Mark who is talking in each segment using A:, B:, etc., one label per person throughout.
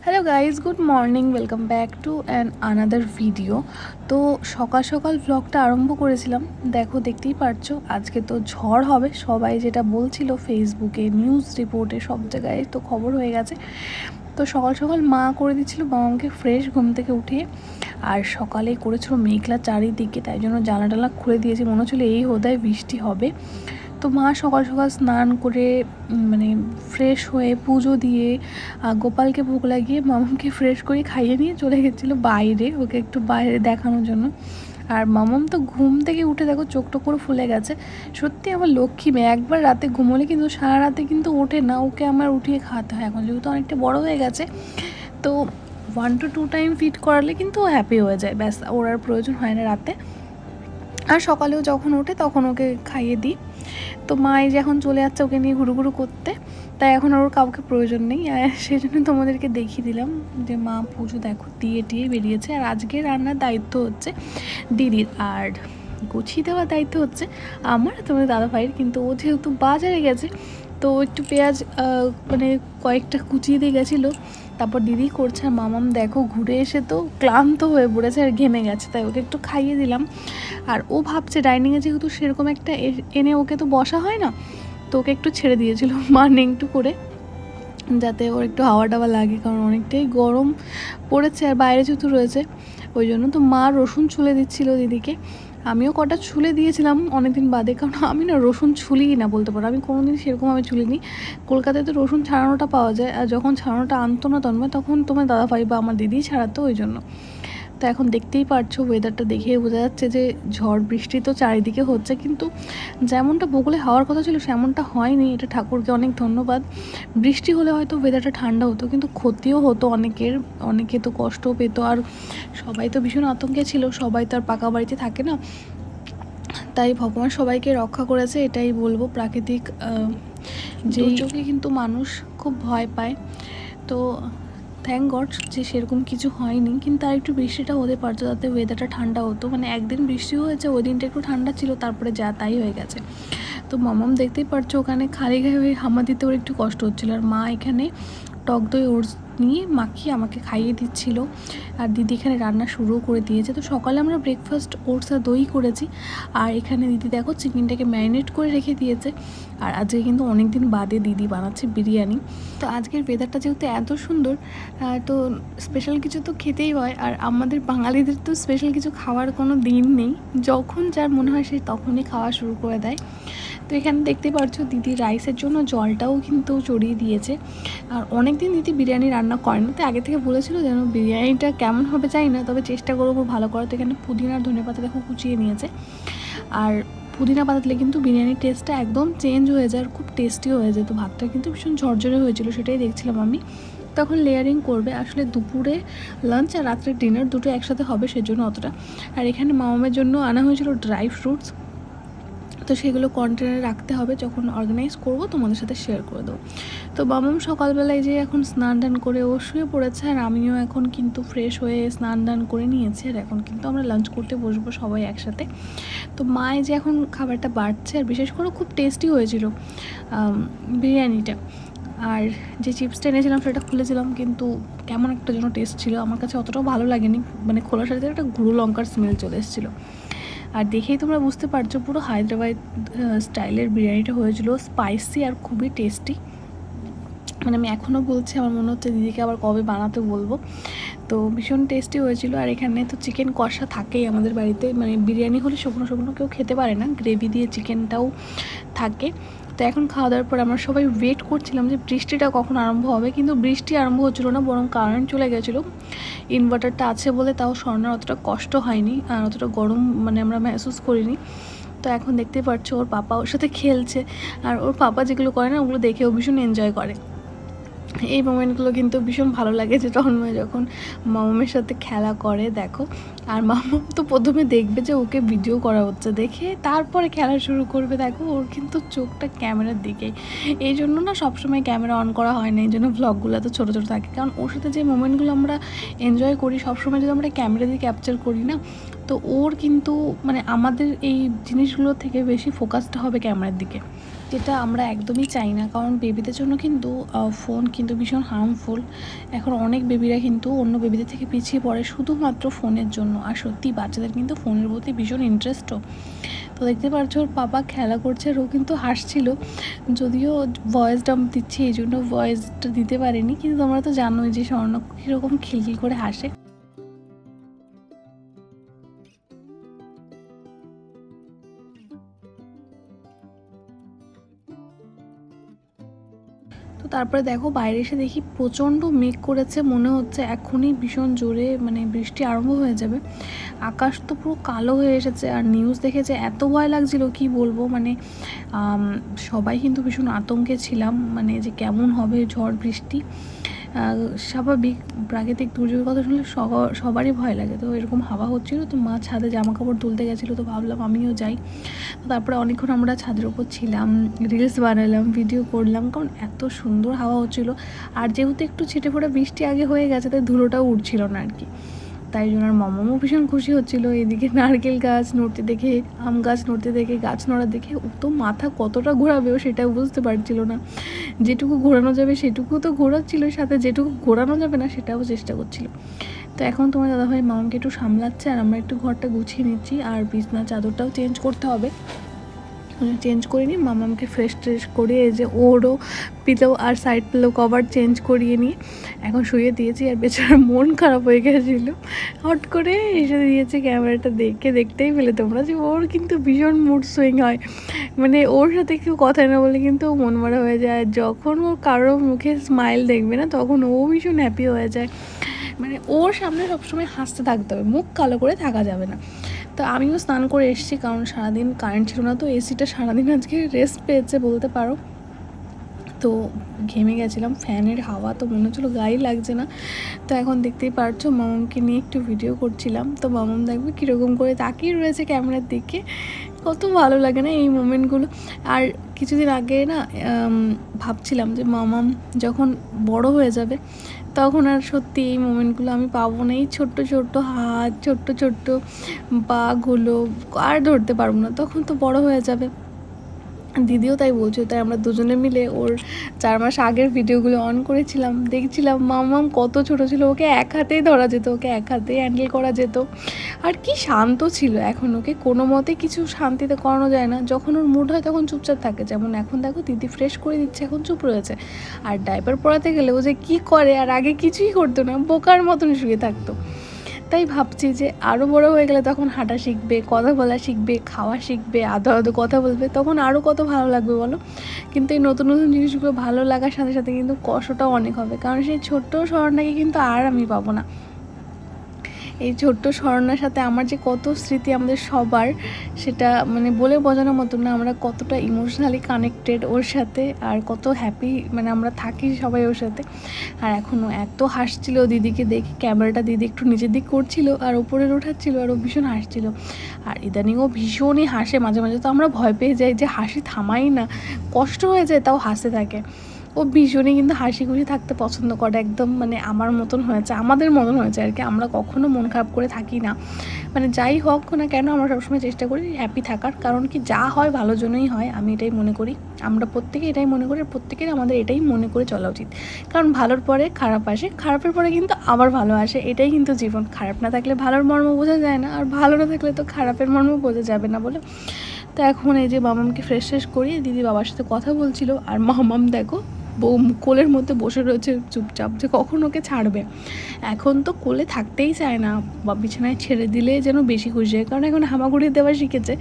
A: Hello guys, good morning, welcome back to another video. তো সকাল সকাল ব্লগটা আরম্ভ করেছিলাম। দেখতেই পারছো আজকে তো ঝড় হবে, সবাই যেটা বলছিল ফেসবুকে, নিউজ রিপোর্টে, সব জায়গায় তো খবর হয়ে গেছে। তো সকাল সকাল মা করে দিচ্ছিল বাবাকে ফ্রেশ ঘুম থেকে উঠিয়ে, আর সকালে করেছিল মেঘলা চারিদিকে, তাই জন্য জানালা খুলে দিয়েছে, মনে হচ্ছিল এই হোদায় বৃষ্টি হবে। তো মা সকাল সকাল স্নান করে মানে ফ্রেশ হয়ে পুজো দিয়ে গোপালকে ভোগ লাগিয়ে মামামকে ফ্রেশ করে খাইয়ে নিয়ে চলে গেছিলো বাইরে, ওকে একটু বাইরে দেখানোর জন্য। আর মামাম তো ঘুম থেকে উঠে দেখো চোখটা করে ফুলে গেছে। সত্যি আমার লক্ষ্মী মেয়ে, একবার রাতে ঘুমোলে কিন্তু সারা রাতে কিন্তু ওঠে না, ওকে আমার উঠিয়ে খাওয়াতে হয়। এখন যেহেতু অনেকটা বড় হয়ে গেছে, তো 1 to 2 টাইম ফিড করালে কিন্তু ও হ্যাপি হয়ে যায়, ব্যাস ওর আর প্রয়োজন হয় না রাতে। আর সকালেও যখন ওঠে তখন ওকে খাইয়ে দিই। তো মা এই যে এখন চলে যাচ্ছে ওকে নিয়ে ঘুরু করতে, তাই এখন ওর কাউকে প্রয়োজন নেই। সেই জন্য তোমাদেরকে দেখিয়ে দিলাম যে মা পুজো দেখো দিয়ে টিয়ে বেরিয়েছে। আর আজকে রান্নার দায়িত্ব হচ্ছে দিদির, আর গুছিয়ে দেওয়ার দায়িত্ব হচ্ছে আমার, তোমাদের দাদা ভাইয়ের। কিন্তু ও যেহেতু বাজারে গেছে, তো একটু পেঁয়াজ মানে কয়েকটা কুচিয়ে দিয়ে গেছিলো, তারপর দিদি করছে। আর মামাম দেখো ঘুরে এসে তো ক্লান্ত হয়ে পড়েছে আর ঘেমে গেছে, তাই ওকে একটু খাইয়ে দিলাম। আর ও ভাবছে ডাইনিংয়ে যেহেতু সেরকম একটা এনে ওকে তো বসা হয় না, তো ওকে একটু ছেড়ে দিয়েছিল মানে একটু করে, যাতে ওর একটু হাওয়া টাওয়া লাগে, কারণ অনেকটাই গরম পড়েছে আর বাইরে যেহেতু রয়েছে ওই জন্য। তো মা রসুন ছুলে দিচ্ছিল দিদিকে, আমিও কটা ছুলে দিয়েছিলাম অনেকদিন বাদে, কারণ আমি না রসুন ছুলিই না বলতে পারো, আমি কোনোদিন সেরকম আমি ছুলিনি। কলকাতায় তো রসুন ছাড়ানোটা পাওয়া যায়, আর যখন ছাড়ানোটা আনতো না তন্ময়, তখন তোমার দাদাভাই বা আমার দিদিই ছাড়াতো, ওই জন্য। তো এখন দেখতেই পারছো ওয়েদারটা দেখেই বোঝা যাচ্ছে যে ঝড় বৃষ্টি তো চারিদিকে হচ্ছে, কিন্তু যেমনটা বগলে হওয়ার কথা ছিল সেমনটা হয়নি। এটা ঠাকুরকে অনেক ধন্যবাদ। বৃষ্টি হলে হয়তো ওয়েদারটা ঠান্ডা হতো, কিন্তু ক্ষতিও হতো অনেকে তো কষ্টও পেতো। আর সবাই তো ভীষণ আতঙ্কে ছিল, সবাই তো আর পাকা বাড়িতে থাকে না, তাই ভগবান সবাইকে রক্ষা করেছে এটাই বলবো। প্রাকৃতিক দুর্যোগে কিন্তু মানুষ খুব ভয় পায়, তো থ্যাংক গড যে সেরকম কিছু হয়নি। কিন্তু আর একটু বৃষ্টিটা হতে পারতো, তাতে ওয়েদারটা ঠান্ডা হতো। মানে একদিন বৃষ্টি হয়েছে, ওই দিনটা একটু ঠান্ডা ছিল, তারপরে যা তাই হয়ে গেছে। তো মামাম দেখতেই পারছো ওখানে খালি গায়ে হামা দিতে ওর একটু কষ্ট হচ্ছিলো, আর মা এখানে টক দই ওটস নিয়ে মাখিয়ে আমাকে খাইয়ে দিচ্ছিল। আর দিদি এখানে রান্না শুরুও করে দিয়েছে। তো সকালে আমরা ব্রেকফাস্ট ওটস আর দই করেছি, আর এখানে দিদি দেখো চিকেনটাকে ম্যারিনেট করে রেখে দিয়েছে। আর আজকে কিন্তু অনেক দিন বাদে দিদি বানাচ্ছে বিরিয়ানি। তো আজকের ওয়েদারটা যেহেতু এত সুন্দর, তো স্পেশাল কিছু তো খেতেই হয়। আর আমাদের বাঙালিদের তো স্পেশাল কিছু খাওয়ার কোনো দিন নেই, যখন যার মনে হয় সে তখনই খাওয়া শুরু করে দেয়। তো এখানে দেখতে পাচ্ছ দিদি রাইসের জন্য জলটাও কিন্তু চড়িয়ে দিয়েছে। আর অনেক দিন দিদি বিরিয়ানি রান্না করে না, তো আগে থেকে বলেছিল যেন বিরিয়ানিটা কেমন হবে চাই না, তবে চেষ্টা করবো ভালো করার। তো এখানে পুদিনা আর ধনেপাতা দেখো কুচিয়ে নিয়েছে, আর পুদিনা পাতা দিলে কিন্তু বিরিয়ানির টেস্টটা একদম চেঞ্জ হয়ে যায় আর খুব টেস্টিও হয়ে যায়। তো ভাতটা কিন্তু ভীষণ ঝরঝরে হয়েছিল, সেটাই দেখছিলাম আমি। তখন লেয়ারিং করবে, আসলে দুপুরে লাঞ্চ আর রাত্রে ডিনার দুটো একসাথে হবে, সেজন্য অতটা। আর এখানে মামামের জন্য আনা হয়েছিল ড্রাই ফ্রুটস, তো সেগুলো কন্টেনারে রাখতে হবে, যখন অর্গানাইজ করব তোমাদের সাথে শেয়ার করে দেবো। তো মামাম সকালবেলায় যে এখন স্নান টান করে ও শুয়ে পড়েছে, আর আমিও এখন কিন্তু ফ্রেশ হয়ে স্নান টান করে নিয়েছি। আর এখন কিন্তু আমরা লাঞ্চ করতে বসবো সবাই একসাথে। তো মায়ে যে এখন খাবারটা বাড়ছে, আর বিশেষ করে খুব টেস্টি হয়েছিল বিরিয়ানিটা। আর যে চিপসটা এনেছিলাম সেটা খুলেছিলাম, কিন্তু কেমন একটা যেন টেস্ট ছিল, আমার কাছে অতটাও ভালো লাগেনি। মানে খোলার সাথে একটা গুঁড়ো লঙ্কার স্মেল চলে এসেছিলো। আর দেখেই তোমরা বুঝতে পারছো পুরো হায়দ্রাবাদ স্টাইলের বিরিয়ানিটা হয়েছিল, স্পাইসি আর খুবই টেস্টি। মানে আমি এখনও বলছি, আমার মনে হচ্ছে দিদিকে আবার কবে বানাতে বলবো। তো ভীষণ টেস্টি হয়েছিল। আর এখানে তো চিকেন কষা থাকেই আমাদের বাড়িতে, মানে বিরিয়ানি হলে শুকনো শুকনো কেউ খেতে পারে না, গ্রেভি দিয়ে চিকেনটাও থাকে। তো এখন খাওয়া দাওয়ার পর আমরা সবাই ওয়েট করছিলাম যে বৃষ্টিটা কখন আরম্ভ হবে, কিন্তু বৃষ্টি আরম্ভ হচ্ছিলো না, বরং কারেন্ট চলে গেছিলো। ইনভার্টারটা আছে বলে তাও স্বর্ণার অতটা কষ্ট হয়নি, আর অতটা গরম মানে আমরা মেহসুস করিনি। তো এখন দেখতে পাচ্ছ ওর পাপা ওর সাথে খেলছে, আর ওর পাপা যেগুলো করে না ওগুলো দেখেও ভীষণ এনজয় করে। এই মোমেন্টগুলো কিন্তু ভীষণ ভালো লাগে, যে তন্ময় যখন মামামের সাথে খেলা করে দেখো। আর মামাম তো প্রথমে দেখবে যে ওকে ভিডিও করা হচ্ছে, দেখে তারপরে খেলা শুরু করবে। দেখো ওর কিন্তু চোখটা ক্যামেরার দিকেই, এই জন্য না সবসময় ক্যামেরা অন করা হয় না, এই জন্য ভ্লগগুলো এত ছোটো ছোটো থাকে। কারণ ওর সাথে যে মোমেন্টগুলো আমরা এনজয় করি সবসময় যদি আমরা ক্যামেরা দিয়ে ক্যাপচার করি না, তো ওর কিন্তু মানে আমাদের এই জিনিসগুলো থেকে বেশি ফোকাসটা হবে ক্যামেরার দিকে। তো যেটা আমরা একদমই চাই না, কারণ বেবিদের জন্য কিন্তু ফোন কিন্তু ভীষণ হার্মফুল। এখন অনেক বেবিরা কিন্তু অন্য বেবিদের থেকে পিছিয়ে পড়ে শুধুমাত্র ফোনের জন্য। আর সত্যি বাচ্চাদের কিন্তু ফোনের প্রতি ভীষণ ইন্টারেস্টও। তো দেখতে পাচ্ছ ওর পাপা খেলা করছে আর ও কিন্তু হাসছিল, যদিও ভয়েস ডাম্প দিচ্ছি এই জন্য ভয়েসটা দিতে পারিনি, কিন্তু তোমরা তো জানোই যে স্বর্ণ কীরকম খিলখিল করে হাসে। তো তারপরে দেখো বাইরে এসে দেখি প্রচণ্ড মেঘ করেছে, মনে হচ্ছে এখনই ভীষণ জোরে মানে বৃষ্টি আরম্ভ হয়ে যাবে। আকাশ তো পুরো কালো হয়ে এসেছে, আর নিউজ দেখেছে এত ভয় লাগছিল কি বলবো। মানে সবাই কিন্তু ভীষণ আতঙ্কে ছিলাম, মানে যে কেমন হবে ঝড় বৃষ্টি। স্বাভাবিক প্রাকৃতিক দুর্যোগের কথা শুনলে সবারই ভয় লাগে। তো এরকম হাওয়া হচ্ছিলো, তো মা ছাদে জামা কাপড় তুলতে গেছিলো, তো ভাবলাম আমিও যাই। তারপরে অনেকক্ষণ আমরা ছাদের ওপর ছিলাম, রিলস বানালাম, ভিডিও করলাম, কারণ এত সুন্দর হাওয়া হচ্ছিলো। আর যেহেতু একটু ছিটে ফোটা বৃষ্টি আগে হয়ে গেছে, তাই ধুলোটাও উঠছিল না আর কি। তাই জন্য আর মামাও ভীষণ খুশি হচ্ছিলো। এদিকে নারকেল গাছ নড়তে দেখে, আম গাছ নড়তে দেখে, গাছ নড়া দেখে ও তো মাথা কতটা ঘোরাবে ও সেটাও বুঝতে পারছিল না। যেটুকু ঘোরানো যাবে সেটুকু তো ঘোরাচ্ছিল, সাথে যেটুকু ঘোরানো যাবে না সেটাও চেষ্টা করছিল। তো এখন তোমার দাদাভাই মামাকে একটু সামলাচ্ছে, আর আমরা একটু ঘরটা গুছিয়ে নিচ্ছি। আর বিছনা চাদরটাও চেঞ্জ করতে হবে, চেঞ্জ করিনি। মামাকে ফ্রেশ ট্রেশ করে এই যে ওরও পিলো আর সাইড পিলো কভার চেঞ্জ করিয়ে নিয়ে এখন শুয়ে দিয়েছি। আর বেচারার মন খারাপ হয়ে গেছিলো, হট করে এসে দিয়েছে। ক্যামেরাটা দেখতেই পেলে তোমরা যে ওর কিন্তু ভীষণ মুড সুইং হয়, মানে ওর সাথে কেউ কথা না বলে কিন্তু মন মারা হয়ে যায়। যখন ও কারো মুখে স্মাইল দেখবে না তখন ও ভীষণ হ্যাপি হয়ে যায়। মানে ওর সামনে সবসময় হাসতে থাকতে হবে, মুখ কালো করে থাকা যাবে না। তো আমিও স্নান করে এসেছি, কারণ সারাদিন কারেন্ট ছিল না, তো এসিটা সারাদিন আজকে রেস্ট পেয়েছে বলতে পারো। তো ঘেমে গেছিলাম, ফ্যানের হাওয়া তো মনে হচ্ছিলো গায়ে লাগছে না। তো এখন দেখতেই পারছো মামামকে নিয়ে একটু ভিডিও করছিলাম। তো মামাম দেখবে কীরকম করে তাকিয়ে রয়েছে ক্যামেরার দিকে, কত ভালো লাগে না এই মোমেন্টগুলো। আর কিছুদিন আগে না ভাবছিলাম যে মামাম যখন বড় হয়ে যাবে তখন আর সত্যি এই মোমেন্টগুলো আমি পাবো না। এই ছোট্ট ছোট্ট হাত, ছোট্ট ছোট্ট পাগুলো আর ধরতে পারবো না, তখন তো বড় হয়ে যাবে। দিদিও তাই বলছে। তাই আমরা দুজনে মিলে ওর 4 মাস আগের ভিডিওগুলো অন করেছিলাম, দেখছিলাম মামাম কত ছোট ছিল, ওকে এক হাতেই ধরা যেত, ওকে এক হাতেই হ্যান্ডেল করা যেত। আর কি শান্ত ছিল, এখন ওকে কোনো মতে কিছু শান্তিতে করানো যায় না। যখন ওর মুড হয় তখন চুপচাপ থাকে, যেমন এখন দেখো দিদি ফ্রেশ করে দিচ্ছে, এখন চুপ রয়েছে। আর ডাইপার পরাতে গেলে ও যে কী করে, আর আগে কিছুই করতো না, বোকার মতন শুয়ে থাকতো। তাই ভাবছি যে আরও বড় হয়ে গেলে তখন হাঁটা শিখবে, কথা বলা শিখবে, খাওয়া শিখবে, আদো আদো কথা বলবে, তখন আরও কত ভালো লাগবে বলো। কিন্তু এই নতুন নতুন জিনিসগুলো ভালো লাগার সাথে সাথে কিন্তু কষ্টটাও অনেক হবে, কারণ সেই ছোট্ট স্মরণটাকে কিন্তু আর আমি পাবো না। এই ছোট্ট স্মরণের সাথে আমার যে কত স্মৃতি আমাদের সবার, সেটা মানে বলে বোঝানোর মতো না। আমরা কতটা ইমোশনালি কানেক্টেড ওর সাথে, আর কত হ্যাপি মানে আমরা থাকি সবাই ওর সাথে। আর এখনও এত হাসছিল দিদিকে দেখে, ক্যামেরাটা দিদি একটু নিচের দিক করছিল আর ওপরে ওঠাচ্ছিল, আর ও ভীষণ হাসছিল। আর ইদানিং ও ভীষণই হাসে মাঝে মাঝে, তো আমরা ভয় পেয়ে যাই যে হাসি থামাই না, কষ্ট হয়ে যায় তাও হাসতে থাকে। ও ভীষণই কিন্তু হাসি খুশি থাকতে পছন্দ করে, একদম মানে আমার মতন হয়েছে, আমাদের মতন হয়েছে আর কি। আমরা কখনো মন খারাপ করে থাকি না, মানে যাই হোক না কেন আমরা সবসময় চেষ্টা করি হ্যাপি থাকার, কারণ কি যা হয় ভালোর জন্যই হয়, আমি এটাই মনে করি। আমরা প্রত্যেকে এটাই মনে করি, প্রত্যেকের আমাদের এটাই মনে করে চলা উচিত, কারণ ভালোর পরে খারাপ আসে, খারাপের পরে কিন্তু আবার ভালো আসে, এটাই কিন্তু জীবন। খারাপ না থাকলে ভালোর মর্ম বোঝা যায় না, আর ভালো না থাকলে তো খারাপের মর্ম বোঝা যাবে না বলে। তো এখন এই যে মামামকে ফ্রেশ করিয়ে দিদি বাবার সাথে কথা বলছিল, আর মামাম দেখো কোলের মধ্যে বসে রয়েছে চুপচাপ, যে কখন ওকে ছাড়বে। এখন তো কোলে থাকতেই চায় না, বা বিছানায় ছেড়ে দিলে যেন বেশি খুশি হয়, কারণ এখন হামাগুড়ি দেওয়া শিখেছে।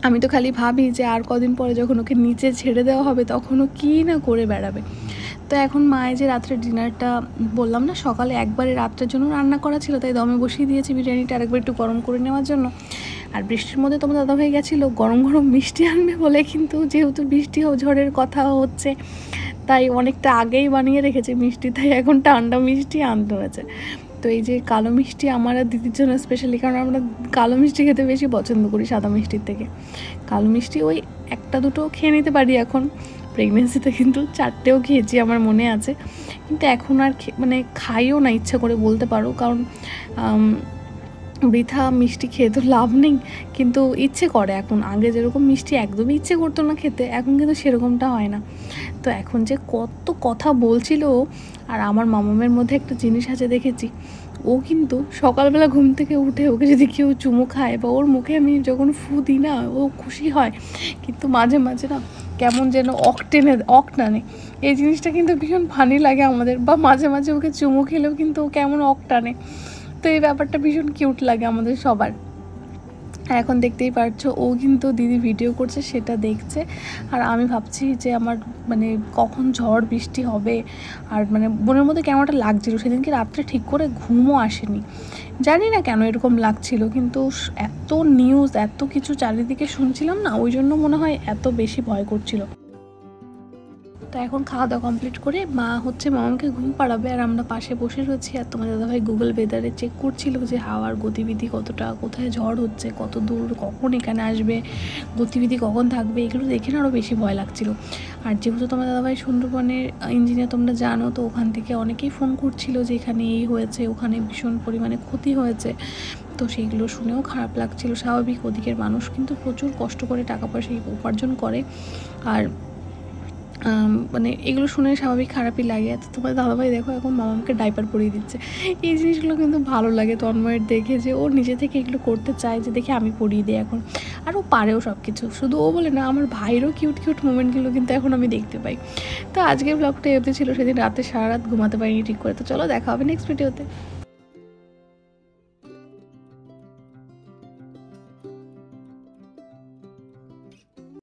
A: আমি তো খালি ভাবি যে আর কদিন পরে যখন ওকে নিচে ছেড়ে দেওয়া হবে তখন ও কী না করে বেড়াবে। তো এখন মায়ের যে রাত্রে ডিনারটা বললাম না, সকালে একবারে রাত্রের জন্য রান্না করা ছিল, তাই দমে বসিয়ে দিয়েছি বিরিয়ানিটা আরেকবার একটু গরম করে নেওয়ার জন্য। আর বৃষ্টির মধ্যে তোমার দাদা হয়ে গেছিলো গরম গরম মিষ্টি আনবে বলে, কিন্তু যেহেতু বৃষ্টি ঝড়ের কথা হচ্ছে তাই অনেকটা আগেই বানিয়ে রেখেছে মিষ্টি, তাই এখন ঠান্ডা মিষ্টি আনতে হয়েছে। তো এই যে কালো মিষ্টি আমার আর দিদির জন্য স্পেশালি, কারণ আমরা কালো মিষ্টি খেতে বেশি পছন্দ করি সাদা মিষ্টির থেকে। কালো মিষ্টি ওই একটা দুটো খেয়ে নিতে পারি, এখন প্রেগনেন্সিতে কিন্তু 4টেও খেয়েছি আমার মনে আছে, কিন্তু এখন আর মানে খাইও না ইচ্ছা করে বলতে পারো, কারণ বৃথা মিষ্টি খেয়ে তো লাভ নেই, কিন্তু ইচ্ছে করে এখন। আগে যেরকম মিষ্টি একদমই ইচ্ছে করতো না খেতে, এখন কিন্তু সেরকমটা হয় না। তো এখন যে কত কথা বলছিল। আর আমার মামামের মধ্যে একটা জিনিস আছে দেখেছি, ও কিন্তু সকালবেলা ঘুম থেকে উঠে ওকে যদি কেউ চুমু খায় বা ওর মুখে আমি যখন ফু দিই না, ও খুশি হয়। কিন্তু মাঝে মাঝে না কেমন যেন অক টানে। এই জিনিসটা কিন্তু ভীষণ ফানি লাগে আমাদের। বা মাঝে মাঝে ওকে চুমু খেলেও কিন্তু ও কেমন অক টানে। তো এই ব্যাপারটা ভীষণ কিউট লাগে আমাদের সবার। এখন দেখতেই পারছো ও কিন্তু দিদি ভিডিও করছে সেটা দেখছে, আর আমি ভাবছি যে আমার মানে কখন ঝড় বৃষ্টি হবে। আর মানে মনের মধ্যে কেমন একটা লাগছিলো, সেদিনকে রাত্রে ঠিক করে ঘুমও আসেনি, জানি না কেন এরকম লাগছিল। কিন্তু এত নিউজ এত কিছু চারিদিকে শুনছিলাম না, ওই জন্য মনে হয় এত বেশি ভয় করছিল। তো এখন খাওয়া দাওয়া কমপ্লিট করে মা হচ্ছে মামাকে ঘুম পাড়াবে, আর আমরা পাশে বসে রয়েছি। আর তোমার দাদাভাই গুগল ওয়েদারে চেক করছিল যে হাওয়ার গতিবিধি কতটা, কোথায় ঝড় হচ্ছে, কত দূর, কখন এখানে আসবে, গতিবিধি কখন থাকবে, এগুলো দেখে না আরও বেশি ভয় লাগছিল। আর যেহেতু তোমার দাদাভাই সুন্দরবনের ইঞ্জিনিয়ার তোমরা জানো, তো ওখান থেকে অনেকেই ফোন করছিল যে এখানে এই হয়েছে, ওখানে ভীষণ পরিমাণে ক্ষতি হয়েছে। তো সেইগুলো শুনেও খারাপ লাগছিল, স্বাভাবিক। ওদিকের মানুষ কিন্তু প্রচুর কষ্ট করে টাকা পয়সা উপার্জন করে, আর মানে এগুলো শুনে স্বাভাবিক খারাপই লাগে। তো তোমার দাদাভাই দেখো এখন মামাকে ডাইপার পরিয়ে দিচ্ছে। এই জিনিসগুলো কিন্তু ভালো লাগে তন্ময়ের দেখে, যে ও নিজে থেকে এগুলো করতে চায়, যে দেখে আমি পরিয়ে দিই এখন। আর ও পারেও সব কিছু, শুধু ও বলে না, আমার ভাইয়েরও কিউট কিউট মোমেন্টগুলো কিন্তু এখন আমি দেখতে পাই। তো আজকের ব্লগটা এতে ছিল। সেদিন রাতে সারা রাত ঘুমাতে পারিনি ঠিক করে। তো চলো দেখা হবে নেক্সট ভিডিওতে।